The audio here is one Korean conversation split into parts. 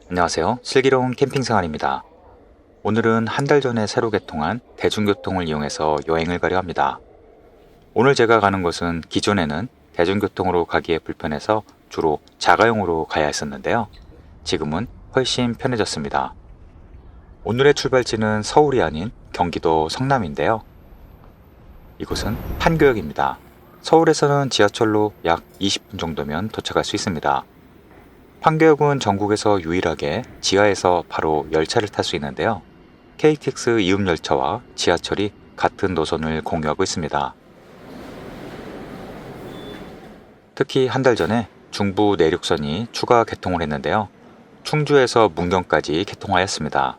안녕하세요. 슬기로운 캠핑 생활입니다. 오늘은 한 달 전에 새로 개통한 대중교통을 이용해서 여행을 가려 합니다. 오늘 제가 가는 곳은 기존에는 대중교통으로 가기에 불편해서 주로 자가용으로 가야 했었는데요. 지금은 훨씬 편해졌습니다. 오늘의 출발지는 서울이 아닌 경기도 성남인데요. 이곳은 판교역입니다. 서울에서는 지하철로 약 20분 정도면 도착할 수 있습니다. 판교역은 전국에서 유일하게 지하에서 바로 열차를 탈 수 있는데요. KTX 이음열차와 지하철이 같은 노선을 공유하고 있습니다. 특히 한 달 전에 중부 내륙선이 추가 개통을 했는데요. 충주에서 문경까지 개통하였습니다.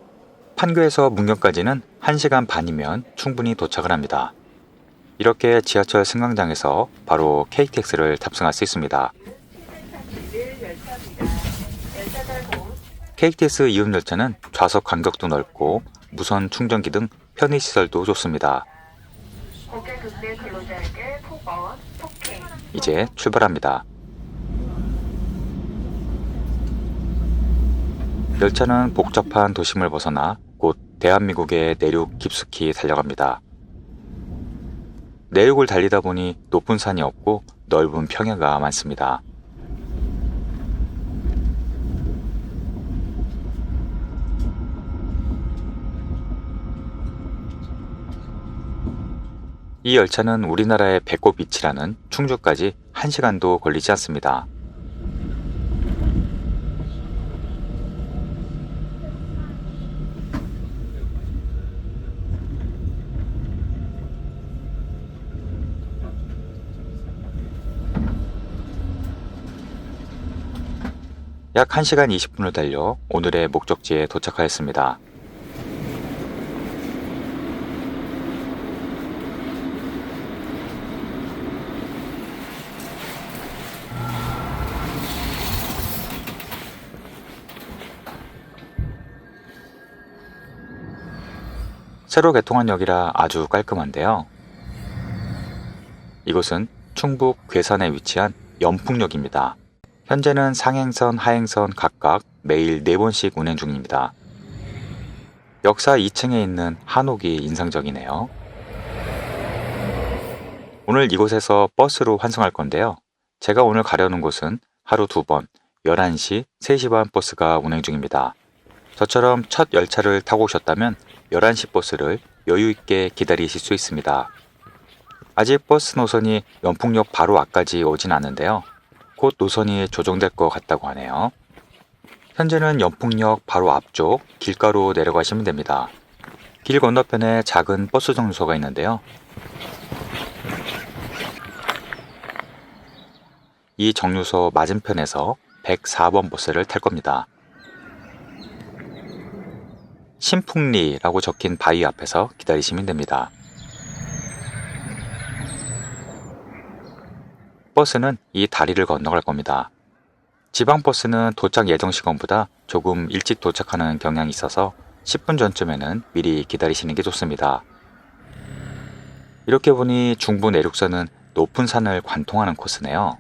판교에서 문경까지는 1시간 반이면 충분히 도착을 합니다. 이렇게 지하철 승강장에서 바로 KTX를 탑승할 수 있습니다. KTX 이음열차는 좌석 간격도 넓고 무선 충전기 등 편의시설도 좋습니다. 이제 출발합니다. 열차는 복잡한 도심을 벗어나 곧 대한민국의 내륙 깊숙이 달려갑니다. 내륙을 달리다 보니 높은 산이 없고 넓은 평야가 많습니다. 이 열차는 우리나라의 배꼽 밑이라는 충주까지 1시간도 걸리지 않습니다. 약 1시간 20분을 달려 오늘의 목적지에 도착하였습니다. 새로 개통한 역이라 아주 깔끔한데요. 이곳은 충북 괴산에 위치한 연풍역입니다. 현재는 상행선, 하행선 각각 매일 4번씩 운행 중입니다. 역사 2층에 있는 한옥이 인상적이네요. 오늘 이곳에서 버스로 환승할 건데요. 제가 오늘 가려는 곳은 하루 2번, 11시, 3시 반 버스가 운행 중입니다. 저처럼 첫 열차를 타고 오셨다면 11시 버스를 여유있게 기다리실 수 있습니다. 아직 버스 노선이 연풍역 바로 앞까지 오진 않는데요. 곧 노선이 조정될 것 같다고 하네요. 현재는 연풍역 바로 앞쪽 길가로 내려가시면 됩니다. 길 건너편에 작은 버스 정류소가 있는데요. 이 정류소 맞은편에서 104번 버스를 탈 겁니다. 신풍리라고 적힌 바위 앞에서 기다리시면 됩니다. 버스는 이 다리를 건너갈 겁니다. 지방버스는 도착 예정 시간보다 조금 일찍 도착하는 경향이 있어서 10분 전쯤에는 미리 기다리시는 게 좋습니다. 이렇게 보니 중부 내륙선은 높은 산을 관통하는 코스네요.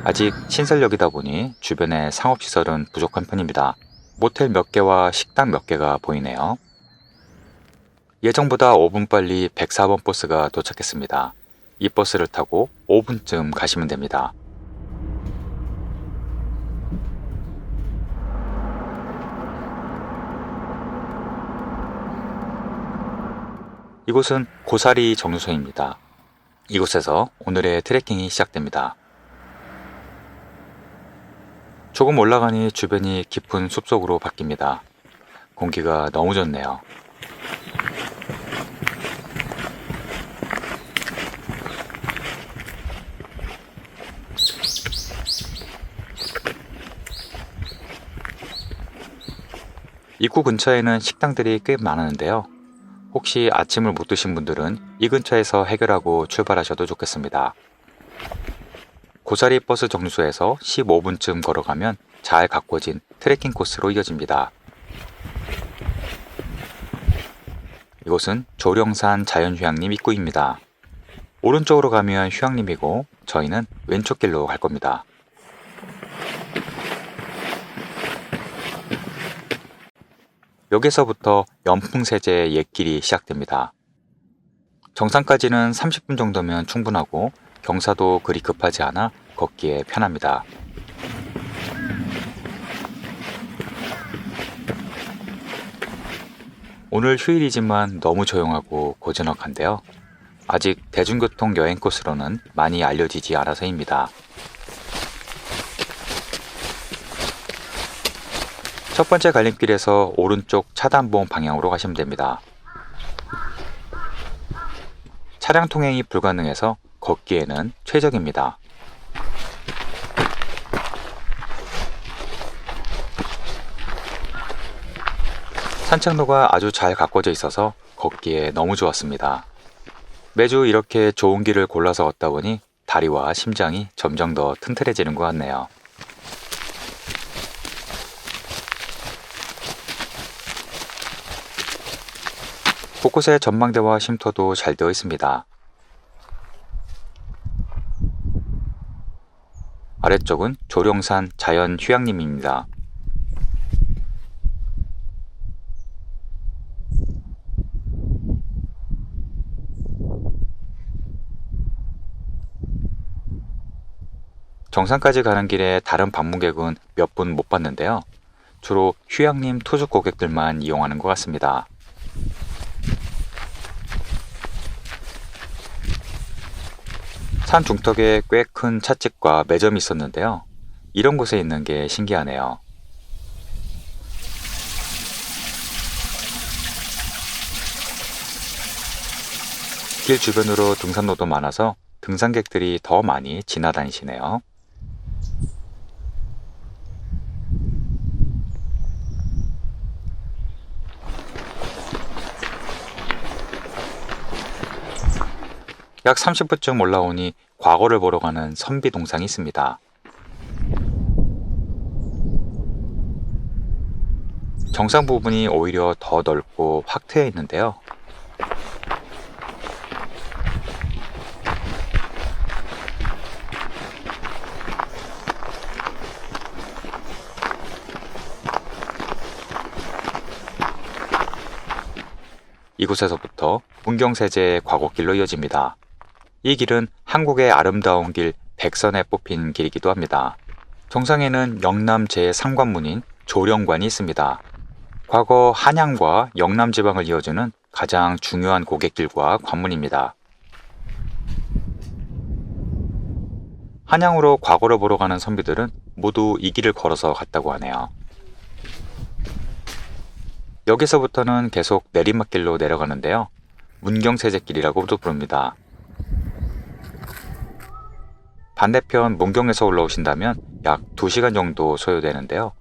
아직 신설역이다 보니 주변에 상업시설은 부족한 편입니다. 모텔 몇 개와 식당 몇 개가 보이네요. 예정보다 5분 빨리 104번 버스가 도착했습니다. 이 버스를 타고 5분쯤 가시면 됩니다. 이곳은 고사리 정류소입니다. 이곳에서 오늘의 트레킹이 시작됩니다. 조금 올라가니 주변이 깊은 숲속으로 바뀝니다. 공기가 너무 좋네요. 입구 근처에는 식당들이 꽤 많았는데요. 혹시 아침을 못 드신 분들은 이 근처에서 해결하고 출발하셔도 좋겠습니다. 고사리 버스 정류소에서 15분쯤 걸어가면 잘 가꿔진 트레킹 코스로 이어집니다. 이곳은 조령산 자연휴양림 입구입니다. 오른쪽으로 가면 휴양림이고 저희는 왼쪽 길로 갈 겁니다. 여기서부터 연풍세제의 옛길이 시작됩니다. 정상까지는 30분 정도면 충분하고 경사도 그리 급하지 않아 걷기에 편합니다. 오늘 휴일이지만 너무 조용하고 고즈넉한데요. 아직 대중교통 여행 코스로는 많이 알려지지 않아서입니다. 첫 번째 갈림길에서 오른쪽 차단봉 방향으로 가시면 됩니다. 차량 통행이 불가능해서 걷기에는 최적입니다. 산책로가 아주 잘 가꿔져 있어서 걷기에 너무 좋았습니다. 매주 이렇게 좋은 길을 골라서 걷다 보니 다리와 심장이 점점 더 튼튼해지는 것 같네요. 곳곳에 전망대와 쉼터도 잘 되어 있습니다. 아래쪽은 조령산 자연휴양림입니다. 정상까지 가는 길에 다른 방문객은 몇 분 못 봤는데요. 주로 휴양림 투숙 고객들만 이용하는 것 같습니다. 산 중턱에 꽤 큰 찻집과 매점이 있었는데요. 이런 곳에 있는 게 신기하네요. 길 주변으로 등산로도 많아서 등산객들이 더 많이 지나다니시네요. 약 30분쯤 올라오니 과거를 보러 가는 선비 동상이 있습니다. 정상 부분이 오히려 더 넓고 확 트여 있는데요. 이곳에서부터 문경세제의 과거길로 이어집니다. 이 길은 한국의 아름다운 길 백선에 뽑힌 길이기도 합니다. 정상에는 영남 제3관문인 조령관이 있습니다. 과거 한양과 영남 지방을 이어주는 가장 중요한 고갯길과 관문입니다. 한양으로 과거를 보러 가는 선비들은 모두 이 길을 걸어서 갔다고 하네요. 여기서부터는 계속 내리막길로 내려가는데요. 문경세제길이라고도 부릅니다. 반대편 문경에서 올라오신다면 약 2시간 정도 소요되는데요.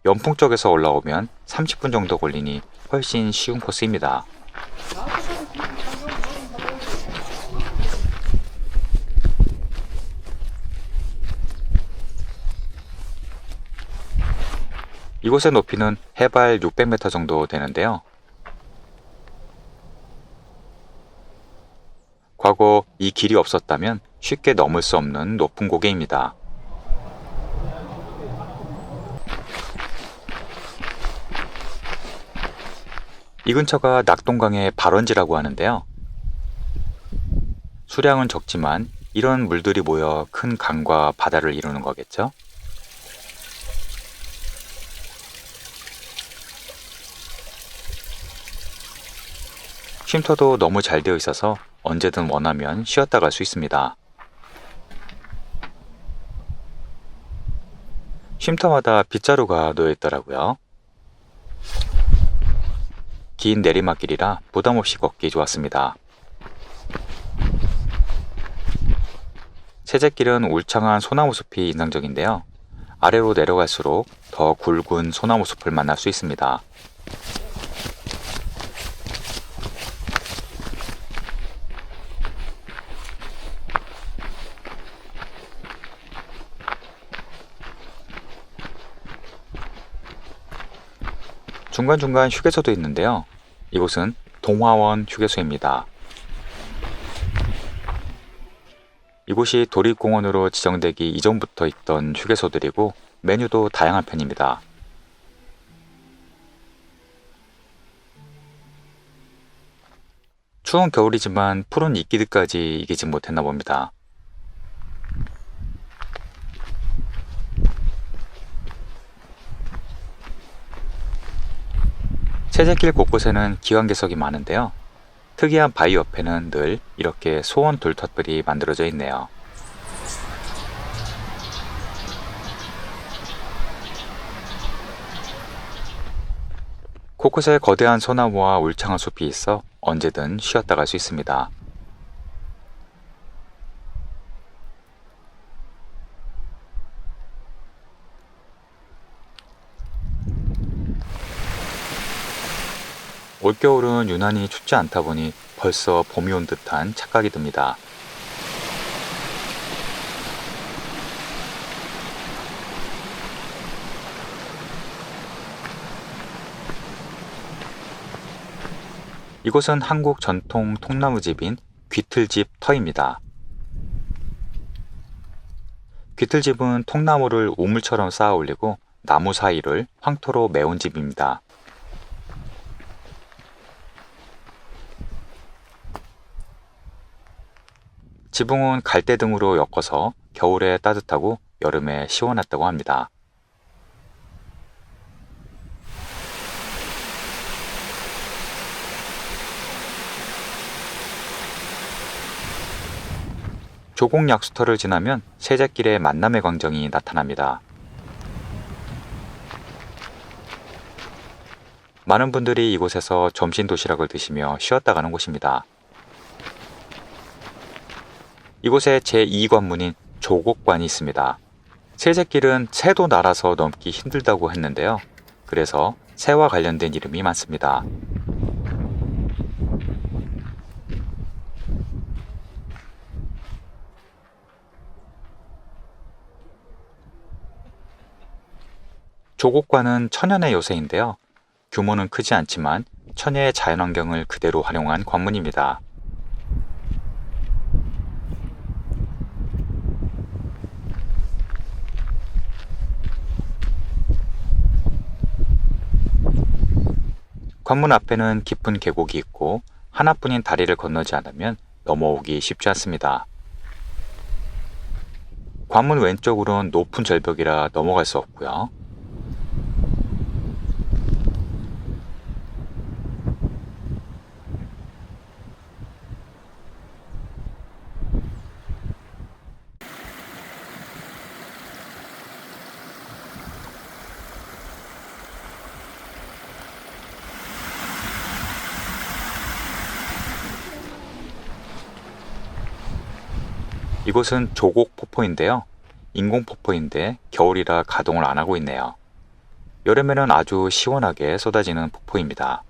연풍 쪽에서 올라오면 30분 정도 걸리니 훨씬 쉬운 코스입니다. 이곳의 높이는 해발 600m 정도 되는데요. 과거 이 길이 없었다면 쉽게 넘을 수 없는 높은 고개입니다. 이 근처가 낙동강의 발원지라고 하는데요. 수량은 적지만 이런 물들이 모여 큰 강과 바다를 이루는 거겠죠? 쉼터도 너무 잘 되어 있어서 언제든 원하면 쉬었다 갈 수 있습니다. 쉼터마다 빗자루가 놓여 있더라고요. 긴 내리막길이라 부담 없이 걷기 좋았습니다. 세제길은 울창한 소나무숲이 인상적인데요. 아래로 내려갈수록 더 굵은 소나무숲을 만날 수 있습니다. 중간중간 휴게소도 있는데요. 이곳은 동화원 휴게소입니다. 이곳이 도립공원으로 지정되기 이전부터 있던 휴게소들이고 메뉴도 다양한 편입니다. 추운 겨울이지만 푸른 이끼들까지 이기지 못했나 봅니다. 세제길 곳곳에는 기관개석이 많은데요. 특이한 바위 옆에는 늘 이렇게 소원 돌탑들이 만들어져 있네요. 곳곳에 거대한 소나무와 울창한 숲이 있어 언제든 쉬었다 갈 수 있습니다. 올겨울은 유난히 춥지 않다 보니 벌써 봄이 온 듯한 착각이 듭니다. 이곳은 한국 전통 통나무집인 귀틀집 터입니다. 귀틀집은 통나무를 우물처럼 쌓아 올리고 나무 사이를 황토로 메운 집입니다. 지붕은 갈대등으로 엮어서 겨울에 따뜻하고 여름에 시원하다고 합니다. 조곡약수터를 지나면 세제길에 만남의 광정이 나타납니다. 많은 분들이 이곳에서 점심 도시락을 드시며 쉬었다 가는 곳입니다. 이곳에 제2관문인 조곡관이 있습니다. 세제길은 새도 날아서 넘기 힘들다고 했는데요. 그래서 새와 관련된 이름이 많습니다. 조곡관은 천연의 요새인데요. 규모는 크지 않지만 천혜의 자연환경을 그대로 활용한 관문입니다. 관문 앞에는 깊은 계곡이 있고 하나뿐인 다리를 건너지 않으면 넘어오기 쉽지 않습니다. 관문 왼쪽으로는 높은 절벽이라 넘어갈 수 없고요. 이곳은 조곡폭포인데요. 인공폭포인데 겨울이라 가동을 안 하고 있네요. 여름에는 아주 시원하게 쏟아지는 폭포입니다.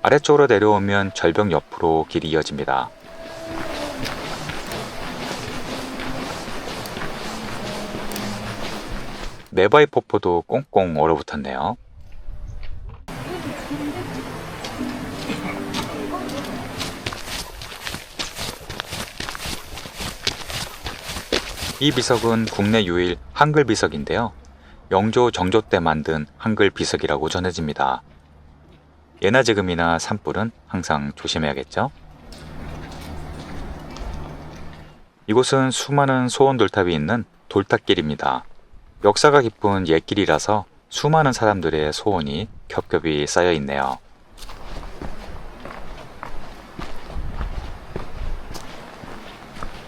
아래쪽으로 내려오면 절벽 옆으로 길이 이어집니다. 메바이 폭포도 꽁꽁 얼어붙었네요. 이 비석은 국내 유일 한글 비석인데요. 영조 정조 때 만든 한글 비석이라고 전해집니다. 예나 지금이나 산불은 항상 조심해야겠죠? 이곳은 수많은 소원 돌탑이 있는 돌탑길입니다. 역사가 깊은 옛길이라서 수많은 사람들의 소원이 겹겹이 쌓여 있네요.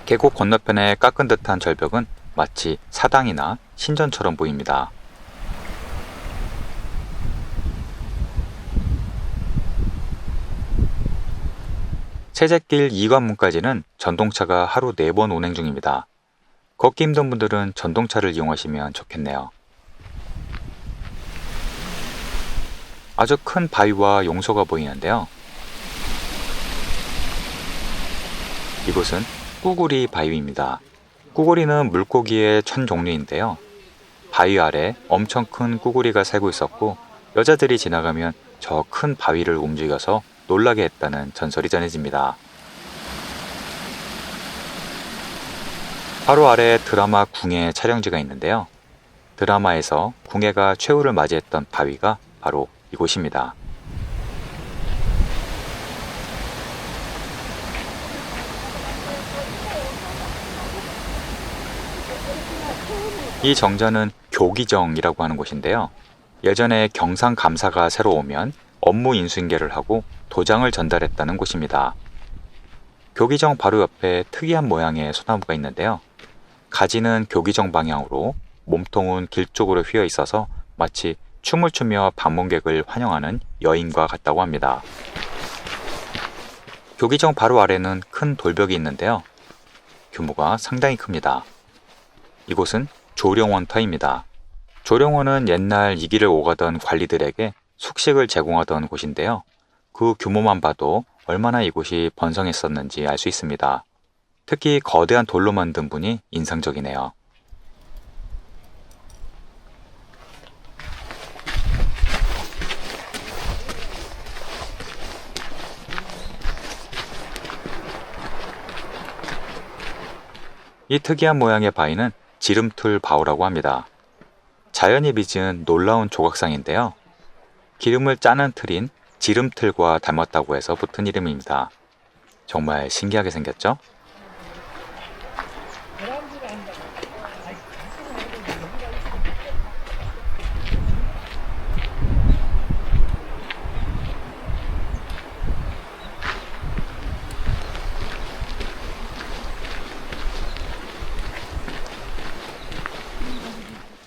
계곡 건너편에 깎은 듯한 절벽은 마치 사당이나 신전처럼 보입니다. 세제길 2관문까지는 전동차가 하루 4번 운행 중입니다. 걷기 힘든 분들은 전동차를 이용하시면 좋겠네요. 아주 큰 바위와 용소가 보이는데요. 이곳은 꾸구리 바위입니다. 꾸구리는 물고기의 천 종류인데요. 바위 아래 엄청 큰 꾸구리가 살고 있었고 여자들이 지나가면 저 큰 바위를 움직여서 놀라게 했다는 전설이 전해집니다. 바로 아래 드라마 궁예 촬영지가 있는데요. 드라마에서 궁 동해가 최후를 맞이했던 바위가 바로 이곳입니다. 이 정자는 교기정이라고 하는 곳인데요. 예전에 경상감사가 새로 오면 업무 인수인계를 하고 도장을 전달했다는 곳입니다. 교기정 바로 옆에 특이한 모양의 소나무가 있는데요. 가지는 교기정 방향으로, 몸통은 길 쪽으로 휘어 있어서 마치 춤을 추며 방문객을 환영하는 여인과 같다고 합니다. 교기정 바로 아래는 큰 돌벽이 있는데요. 규모가 상당히 큽니다. 이곳은 조령원터입니다. 조령원은 옛날 이 길을 오가던 관리들에게 숙식을 제공하던 곳인데요. 그 규모만 봐도 얼마나 이곳이 번성했었는지 알 수 있습니다. 특히 거대한 돌로 만든 분이 인상적이네요. 이 특이한 모양의 바위는 지름틀 바위라고 합니다. 자연이 빚은 놀라운 조각상인데요. 기름을 짜는 틀인 지름틀과 닮았다고 해서 붙은 이름입니다. 정말 신기하게 생겼죠?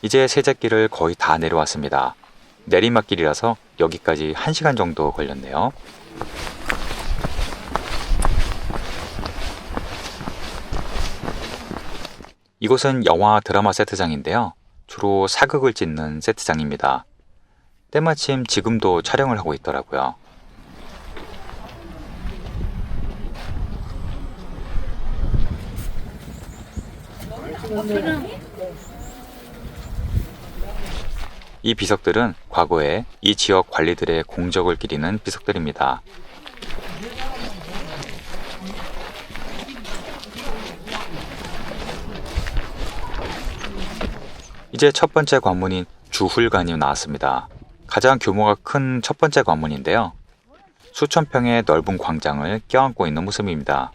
이제 세잣길을 거의 다 내려왔습니다. 내리막길이라서 여기까지 1시간 정도 걸렸네요. 이곳은 영화 드라마 세트장인데요. 주로 사극을 찍는 세트장입니다. 때마침 지금도 촬영을 하고 있더라고요. 이 비석들은 과거에 이 지역 관리들의 공적을 기리는 비석들입니다. 이제 첫 번째 관문인 주훌관이 나왔습니다. 가장 규모가 큰 첫 번째 관문인데요. 수천 평의 넓은 광장을 껴안고 있는 모습입니다.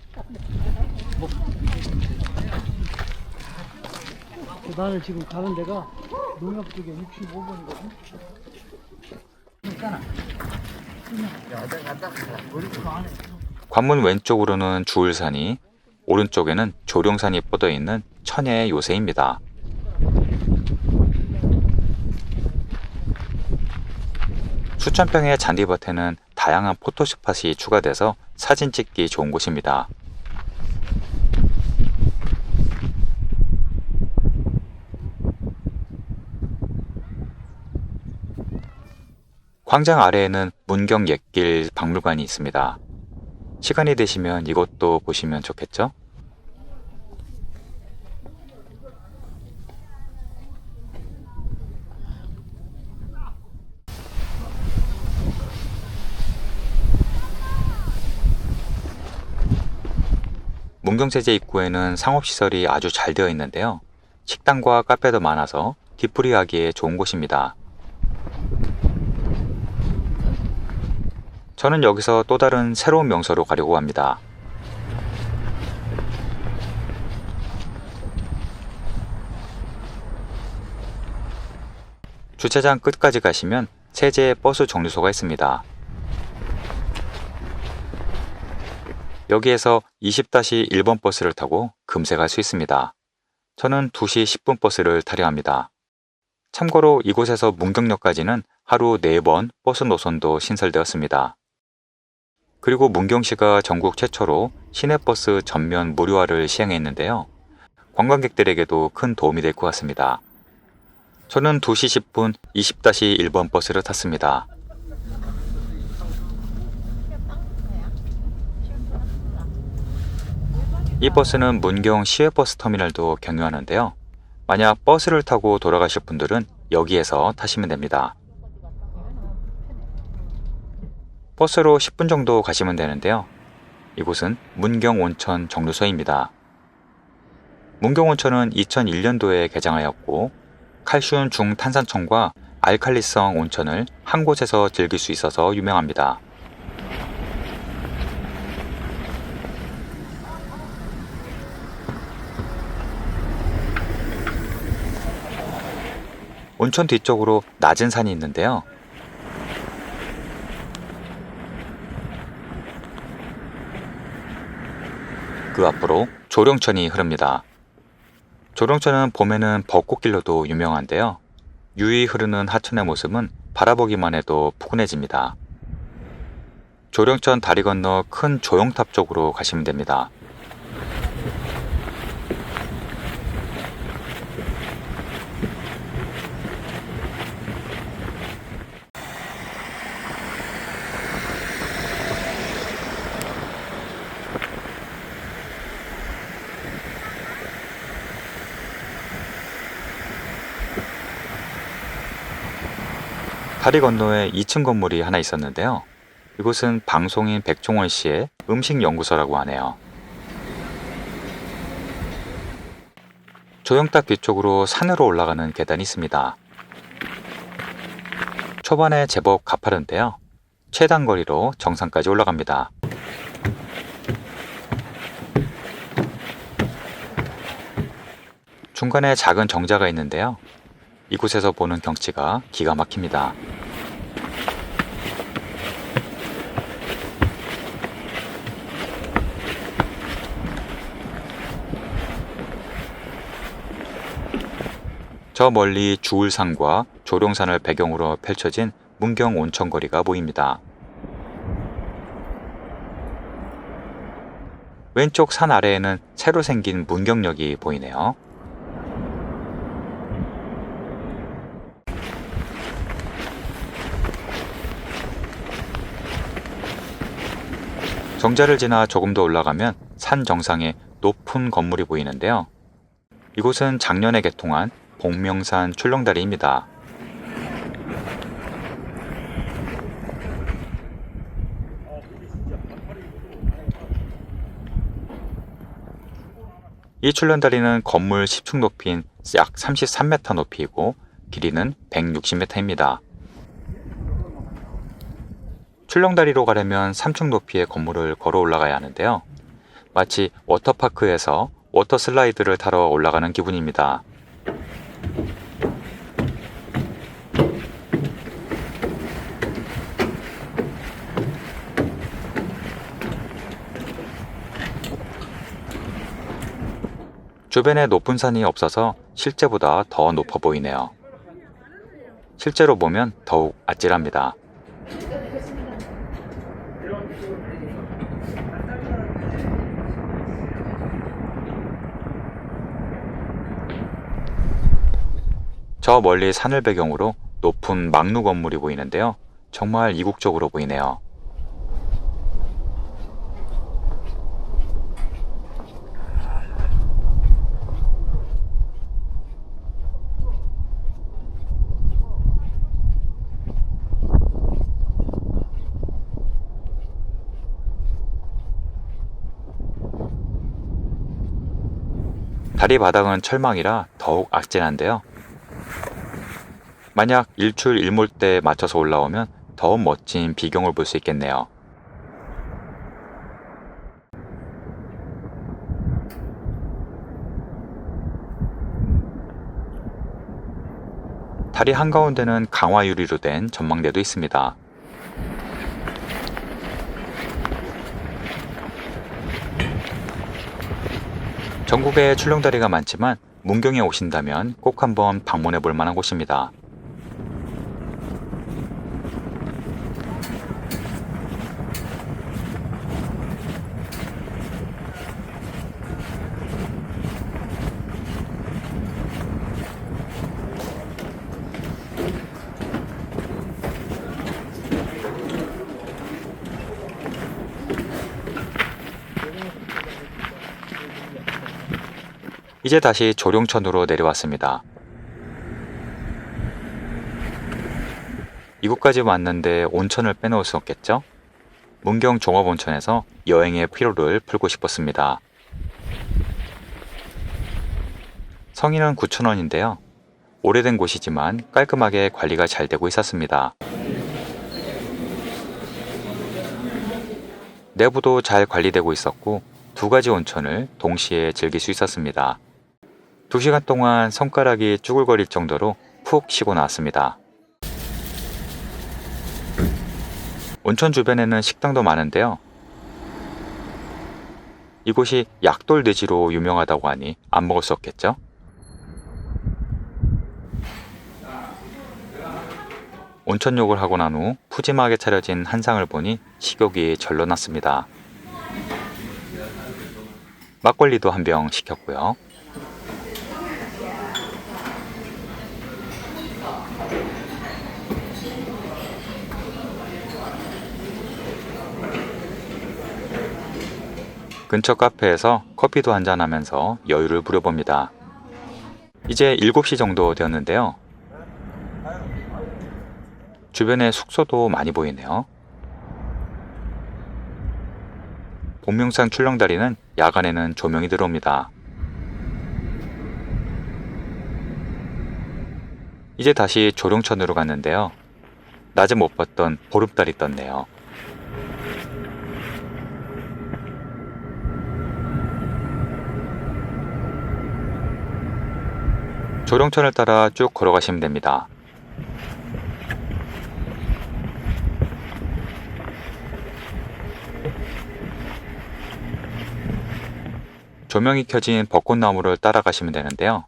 나는 지금 가는 데가 농협 쪽에 65번이거든. 관문 왼쪽으로는 주울산이, 오른쪽에는 조룡산이 뻗어 있는 천혜의 요새입니다. 수천 평의 잔디밭에는 다양한 포토스팟이 추가돼서 사진 찍기 좋은 곳입니다. 광장 아래에는 문경 옛길 박물관이 있습니다. 시간이 되시면 이것도 보시면 좋겠죠? 문경세제 입구에는 상업시설이 아주 잘 되어 있는데요. 식당과 카페도 많아서 뒤풀이하기에 좋은 곳입니다. 저는 여기서 또 다른 새로운 명소로 가려고 합니다. 주차장 끝까지 가시면 세제 버스 정류소가 있습니다. 여기에서 20-1번 버스를 타고 금세 갈 수 있습니다. 저는 2시 10분 버스를 타려 합니다. 참고로 이곳에서 문경역까지는 하루 4번 버스 노선도 신설되었습니다. 그리고 문경시가 전국 최초로 시내버스 전면 무료화를 시행했는데요. 관광객들에게도 큰 도움이 될 것 같습니다. 저는 2시 10분 20-1번 버스를 탔습니다. 이 버스는 문경 시외버스 터미널도 경유하는데요. 만약 버스를 타고 돌아가실 분들은 여기에서 타시면 됩니다. 버스로 10분 정도 가시면 되는데요. 이곳은 문경온천 정류소입니다. 문경온천은 2001년도에 개장하였고 칼슘 중탄산청과 알칼리성 온천을 한 곳에서 즐길 수 있어서 유명합니다. 온천 뒤쪽으로 낮은 산이 있는데요. 그 앞으로 조령천이 흐릅니다. 조령천은 봄에는 벚꽃길로도 유명한데요. 유유히 흐르는 하천의 모습은 바라보기만 해도 푸근해집니다. 조령천 다리 건너 큰 조용탑 쪽으로 가시면 됩니다. 다리 건너에 2층 건물이 하나 있었는데요. 이곳은 방송인 백종원 씨의 음식연구소라고 하네요. 조형탑 뒤쪽으로 산으로 올라가는 계단이 있습니다. 초반에 제법 가파른데요. 최단 거리로 정상까지 올라갑니다. 중간에 작은 정자가 있는데요. 이곳에서 보는 경치가 기가 막힙니다. 저 멀리 주울산과 조룡산을 배경으로 펼쳐진 문경 온천거리가 보입니다. 왼쪽 산 아래에는 새로 생긴 문경역이 보이네요. 정자를 지나 조금 더 올라가면 산 정상에 높은 건물이 보이는데요. 이곳은 작년에 개통한 복명산 출렁다리입니다. 이 출렁다리는 건물 10층 높이인 약 33m 높이이고 길이는 160m입니다. 출렁다리로 가려면 3층 높이의 건물을 걸어 올라가야 하는데요. 마치 워터파크에서 워터슬라이드를 타러 올라가는 기분입니다. 주변에 높은 산이 없어서 실제보다 더 높아 보이네요. 실제로 보면 더욱 아찔합니다. 저 멀리 산을 배경으로 높은 막루 건물이 보이는데요. 정말 이국적으로 보이네요. 다리 바닥은 철망이라 더욱 악진한데요. 만약 일출 일몰 때 맞춰서 올라오면 더 멋진 비경을 볼 수 있겠네요. 다리 한가운데는 강화 유리로 된 전망대도 있습니다. 전국에 출렁다리가 많지만 문경에 오신다면 꼭 한번 방문해 볼 만한 곳입니다. 이제 다시 조룡천으로 내려왔습니다. 이곳까지 왔는데 온천을 빼놓을 수 없겠죠? 문경 종합온천에서 여행의 피로를 풀고 싶었습니다. 성인은 9,000원인데요. 오래된 곳이지만 깔끔하게 관리가 잘 되고 있었습니다. 내부도 잘 관리되고 있었고 2가지 온천을 동시에 즐길 수 있었습니다. 2시간 동안 손가락이 쭈글거릴 정도로 푹 쉬고 나왔습니다. 온천 주변에는 식당도 많은데요. 이곳이 약돌 돼지로 유명하다고 하니 안 먹을 수 없겠죠? 온천욕을 하고 난 후 푸짐하게 차려진 한상을 보니 식욕이 절로 났습니다. 막걸리도 한 병 시켰고요. 근처 카페에서 커피도 한잔하면서 여유를 부려봅니다. 이제 7시 정도 되었는데요. 주변에 숙소도 많이 보이네요. 복명산 출렁다리는 야간에는 조명이 들어옵니다. 이제 다시 조룡천으로 갔는데요. 낮에 못 봤던 보름달이 떴네요. 조룡천을 따라 쭉 걸어가시면 됩니다. 조명이 켜진 벚꽃나무를 따라가시면 되는데요.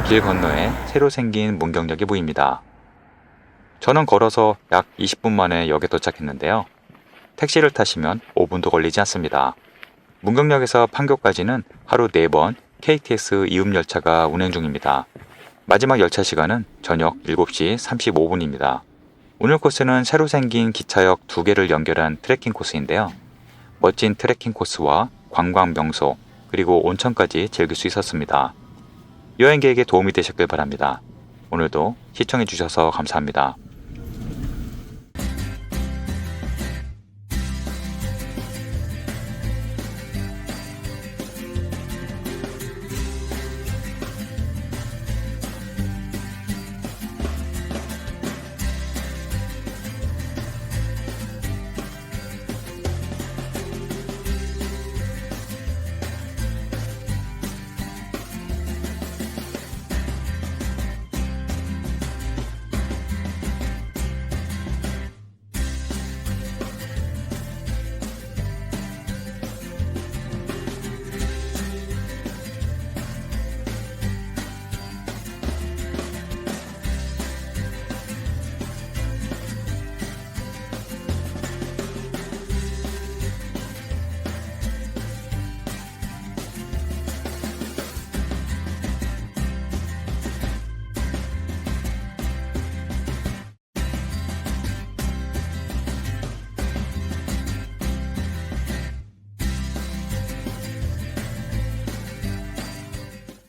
길 건너에 새로 생긴 문경역이 보입니다. 저는 걸어서 약 20분 만에 역에 도착했는데요. 택시를 타시면 5분도 걸리지 않습니다. 문경역에서 판교까지는 하루 4번 KTX 이음열차가 운행 중입니다. 마지막 열차 시간은 저녁 7시 35분입니다. 오늘 코스는 새로 생긴 기차역 2개를 연결한 트레킹 코스인데요. 멋진 트레킹 코스와 관광 명소 그리고 온천까지 즐길 수 있었습니다. 여행 계획에 도움이 되셨길 바랍니다. 오늘도 시청해 주셔서 감사합니다.